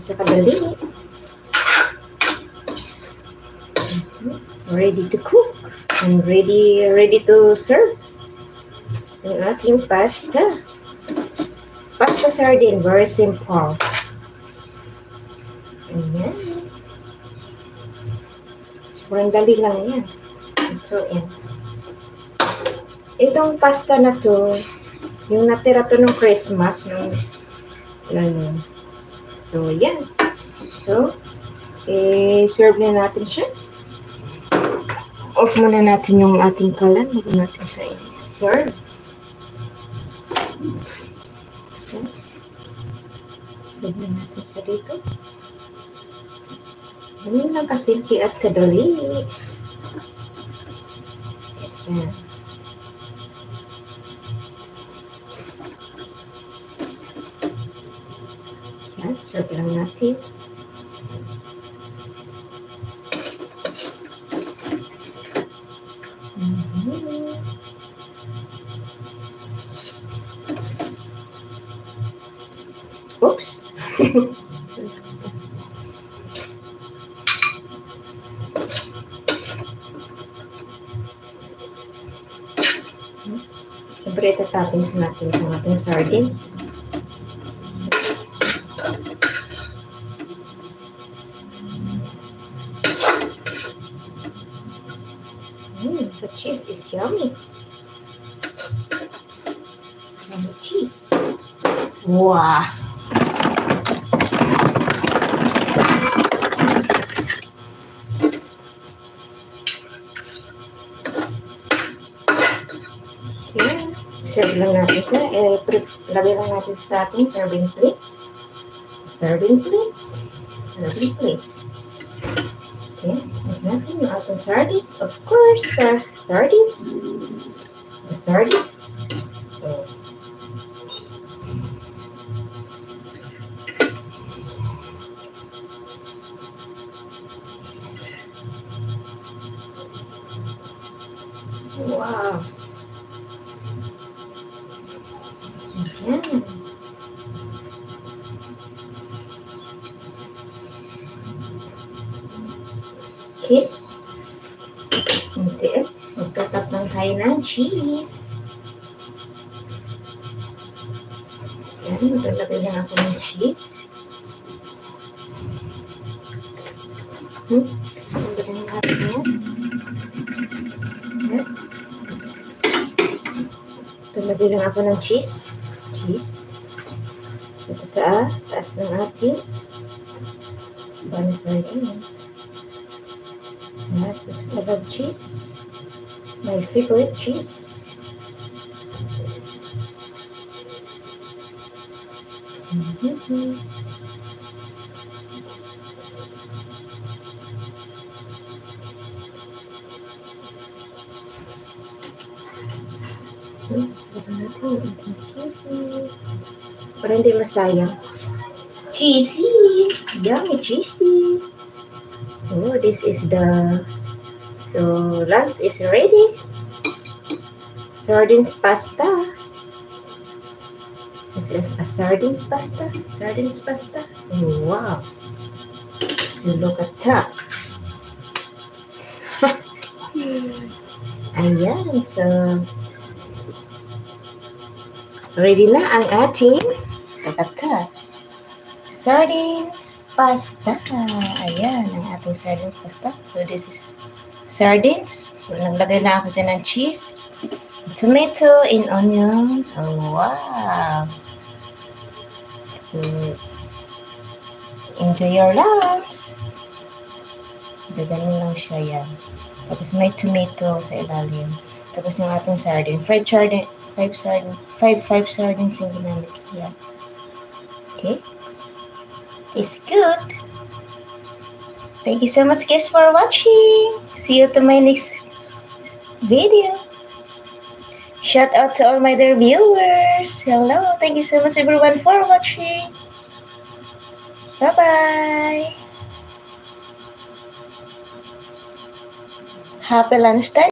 sa kadali. Ready to cook and ready to serve ang ating pasta. Pasta sardine, very simple. Ayan. Sobrang dali lang yan. Ito yan. Itong pasta na to, yung natira to nung Christmas, nung ano. So, yan. So, serve na natin siya. Off muna natin yung ating kalan. Bago natin siya i-serve. So, serve na natin siya dito. Ganun lang kasimple at kadali. Yan. Yan, serve lang natin. Oops. Siyempre, itatoppings natin sa ating sardines. The cheese is yummy. Yummy cheese. Wow. Okay. Serve lang natin siya. Lagay lang natin sa ating serving plate. Serving plate. Serving plate. Okay. Lagyan natin yung ating sardines. Of course, sardines. The sardines. Oh. Wow. Ayan. Okay. Hindi. Magtatap lang tayo ng cheese. Ayan. Maglalagay lang ako ng cheese. Maglalagay natin yan. Ayan. Maglalagay lang ako ng cheese. Ito sa taas ng ating Spanish sardines. Yes, because I love cheese. My favorite cheese. Lagyan natin yung ating cheesy. Para hindi masayang. Cheesy! Yummy cheesy! Oh, this is the... So, lunch is ready. Sardines pasta. It's a sardines pasta. Sardines pasta. Oh, wow. So, look at that. Ayan, so... Ready na ang ating tatak sardines pasta. Ayan, ang ating sardines pasta. So, this is sardines. So, naglagay na ako dyan ng cheese, tomato, and onion. Oh, wow! So, enjoy your lunch. Ganun lang siya yan. Tapos, may tomato sa ilalim. Tapos, yung ating sardine. Fried sardine. 5 sardines yung ginamit ko yan. Okay? Tastes good. Thank you so much guys for watching. See you to my next video. Shout out to all my dear viewers. Hello. Thank you so much everyone for watching. Bye-bye. Happy lunchtime.